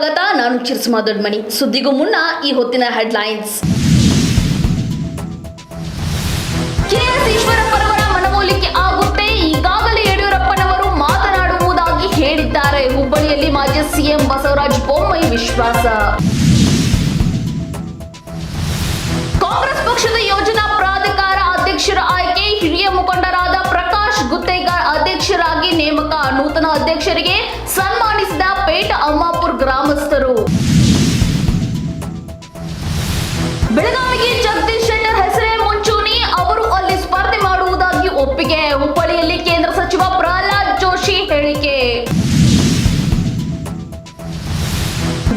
ಸ್ವಾಗತ. ನಾನು ಚಿರ್ಸ್ಮಾ ದೊಡ್ಮನಿ. ಸುದ್ದಿಗೂ ಮುನ್ನ ಈ ಹೊತ್ತಿನ ಹೆಡ್ಲೈನ್ಸ್. ಕೆಎಸ್ ಈಶ್ವರಪ್ಪನವರ ಮನವೊಲಿಕೆ ಆಗುತ್ತೆ, ಈಗಾಗಲೇ ಯಡಿಯೂರಪ್ಪನವರು ಮಾತನಾಡುವುದಾಗಿ ಹೇಳಿದ್ದಾರೆ. ಹುಬ್ಬಳ್ಳಿಯಲ್ಲಿ ಮಾಜಿ ಸಿಎಂ ಬಸವರಾಜ ಬೊಮ್ಮಾಯಿ ವಿಶ್ವಾಸ. ಕಾಂಗ್ರೆಸ್ ಪಕ್ಷದ ಯೋಜನಾ ಪ್ರಾಧಿಕಾರ ಅಧ್ಯಕ್ಷರ ಆಯ್ಕೆ, ಹಿರಿಯ ಮುಖಂಡರಾದ ಪ್ರಕಾಶ್ ಗುತ್ತೇಗಾರ್ ಅಧ್ಯಕ್ಷರಾಗಿ ನೇಮಕ. ನೂತನ ಅಧ್ಯಕ್ಷರಿಗೆ ಸನ್ಮಾನಿಸಿದ ಪೇಟ ಅಮ್ಮಾಪುರ ಗ್ರಾಮಸ್ಥರು. ಬೆಳಗಾವಿಗೆ ಜಗದೀಶ್ ಶೆಟ್ಟರ್ ಹೆಸರೇ ಮುಂಚೂಣಿ, ಅವರು ಅಲ್ಲಿ ಸ್ಪರ್ಧೆ ಮಾಡುವುದಾಗಿ ಒಪ್ಪಿಗೆ. ಹುಬ್ಬಳ್ಳಿಯಲ್ಲಿ ಕೇಂದ್ರ ಸಚಿವ ಪ್ರಹ್ಲಾದ್ ಜೋಶಿ ಹೇಳಿಕೆ.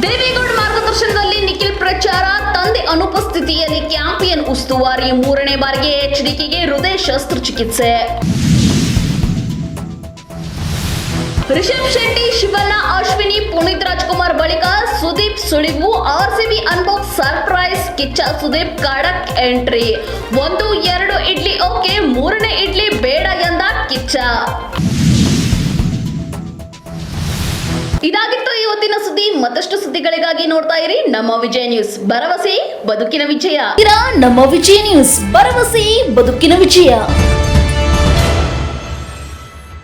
ದೇವೇಗೌಡ ಮಾರ್ಗದರ್ಶನದಲ್ಲಿ ನಿಖಿಲ್ ಪ್ರಚಾರ, ತಂದೆ ಅನುಪಸ್ಥಿತಿಯಲ್ಲಿ ಕ್ಯಾಂಪಿಯನ್ ಉಸ್ತುವಾರಿ. 3ನೇ ಬಾರಿಗೆ ಎಚ್ಡಿಕೆಗೆ ಹೃದಯ ಶಸ್ತ್ರಚಿಕಿತ್ಸೆ. ರಿಷಬ್ ಶೆಟ್ಟಿ, ಶಿವಣ್ಣ, ಅಶ್ವಿನಿ, ಪುನೀತ್ ರಾಜ್ಕುಮಾರ್ ಬಳಿಕ ಸುದೀಪ್ ಸುಳಿವು. RCB unbox surprise, Kichcha Sudeep ಖಡಕ್ ಎಂಟ್ರಿ. 1-2 ಇಡ್ಲಿ ಓಕೆ, 3ನೇ ಇಡ್ಲಿ ಬೇಡ ಎಂದ ಕಿಚ್ಚ. ಇದಾಗಿತ್ತು ಇವತ್ತಿನ ಸುದ್ದಿ. ಮತ್ತಷ್ಟು ಸುದ್ದಿಗಳಿಗಾಗಿ ನೋಡ್ತಾ ಇರಿ ನಮ್ಮ ವಿಜಯ ನ್ಯೂಸ್. ಭರವಸೆ ಬದುಕಿನ ವಿಜಯ. ನಮ್ಮ ವಿಜಯ ನ್ಯೂಸ್, ಭರವಸೆ ಬದುಕಿನ ವಿಜಯ.